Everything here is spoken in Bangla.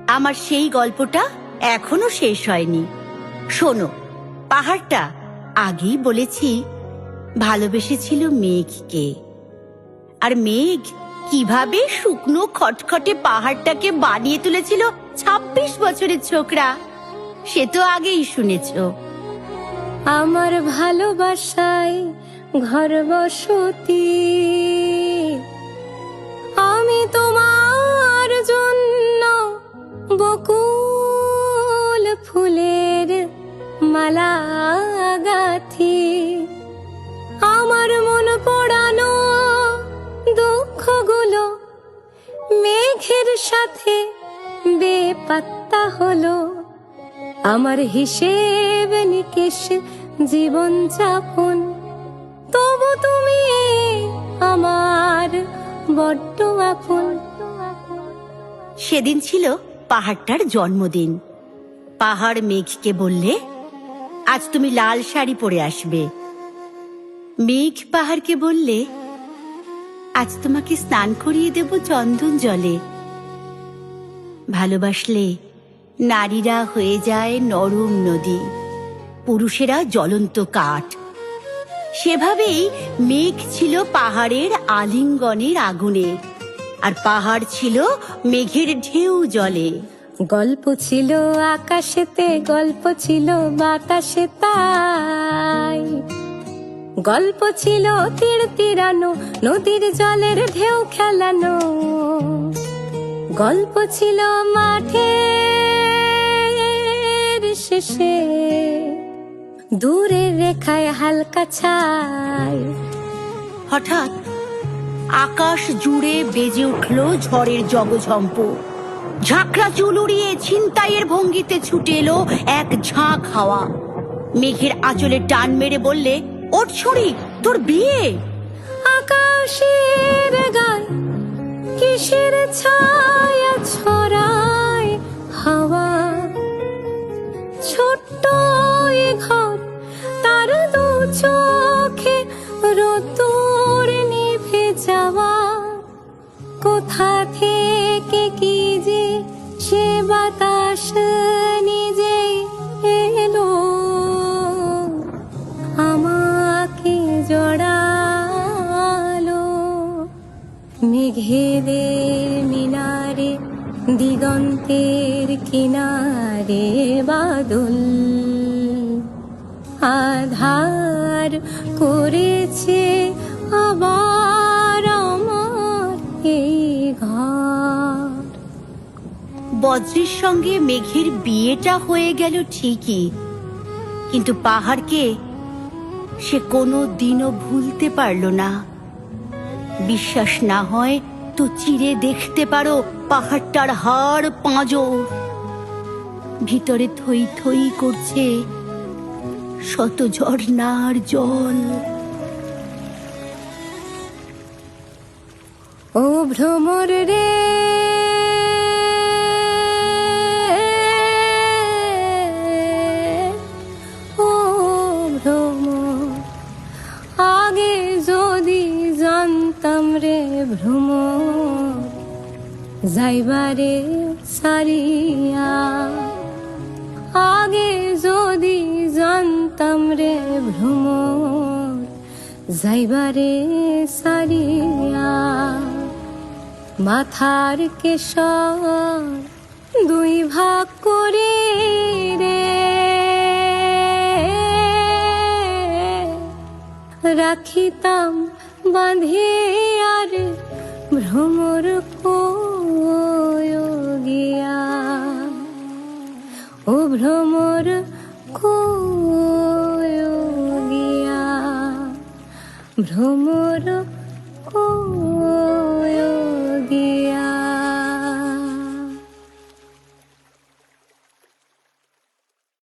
আমার সেই গল্পটা এখনো শেষ হয়নি। শোনো, পাহাড়টা আগেই বলেছি ভালোবেসেছিল মেঘকে, আর মেঘ কিভাবে শুকনো খটখটে পাহাড়টাকে বানিয়ে তুলেছিল ২৬ বছরের ছোকরা, সে তো আগেই শুনেছ। আমার ভালোবাসায় ঘর বসতি, আমি তোমার জন্য বকুল ফুলের মালা গাথি। আমার মন পোড়ানো দুঃখগুলো মেঘের সাথে বেপাত্তা হলো। আমার হিসেব নিকেশ জীবন যাপন, তবু তুমি আমার বড্ড আপন। সেদিন ছিল পাহাড়টার জন্মদিন। পাহাড় মেঘকে বললে, আজ তুমি লাল শাড়ি পরে আসবে। মেঘ পাহাড়কে বললে, আজ তোমাকে স্নান করিয়ে দেব চন্দন জলে। ভালোবাসলে নারীরা হয়ে যায় নরম নদী, পুরুষেরা জ্বলন্ত কাঠ। সেভাবেই মেঘ ছিল পাহাড়ের আলিঙ্গনের আগুনে, আর পাহাড় ছিল মেঘের ঢেউ জলে। গল্প ছিল আকাশেতে, গল্প ছিল বাতাসে, তাই গল্প ছিল তীর তীরানো, নদীর জলের ঢেউ খেলানো। গল্প ছিল মাঠের শেষে দূরের রেখায় হালকা ছাই। হঠাৎ আকাশ জুড়ে বেজে উঠল ঝড়ের জগঝম্প। ঝাঁকড়া চুল উড়িয়ে ছিনতাইয়ের ভঙ্গিতে ছুটে এলো এক ঝাঁক হাওয়া। মেঘের আঁচলে টান মেরে বললে, ওঠ ছড়ি, তোর বিয়ে। আকাশের গায়ে কিসের ছায়া ছড়ায় হাওয়া, ছোট্ট এ ঘর তার দু চোখে রোদ্দুর নিভে যাওয়া। কোথা থেকে কি যে সে বাতাস নিজে এলো, আমাকে জড়ালো। মেঘেদের মিনারে দিগন্তের কিনারে বাদল আধার করেছে আবার আমার এই ঘর। বজ্রের সঙ্গে মেঘের বিয়েটা হয়ে গেল ঠিকই, কিন্তু পাহাড়কে সে কোনো দিনও ভুলতে পারল না। বিশ্বাস না হয় তো চিরে দেখতে পারো পাহাড়টার হাড় পাঁজর। ভিতরে থই থই করছে শত ঝর্ণার জল। ও ভ্রমর রে, ও ভ্রমর, আগে যদি জানতাম রে ভ্রমর, যাইবারে সারিয়া। আগে যদি জানতাম রে ভ্রমর, যাইবারে সারিয়া। মাথার কেশর দুই ভাগ করে রে রাখিতাম বাঁধে, আর ভ্রমর কই গিয়া। ও ভ্রমর কই গিয়া, ভ্রমর কই গিয়া।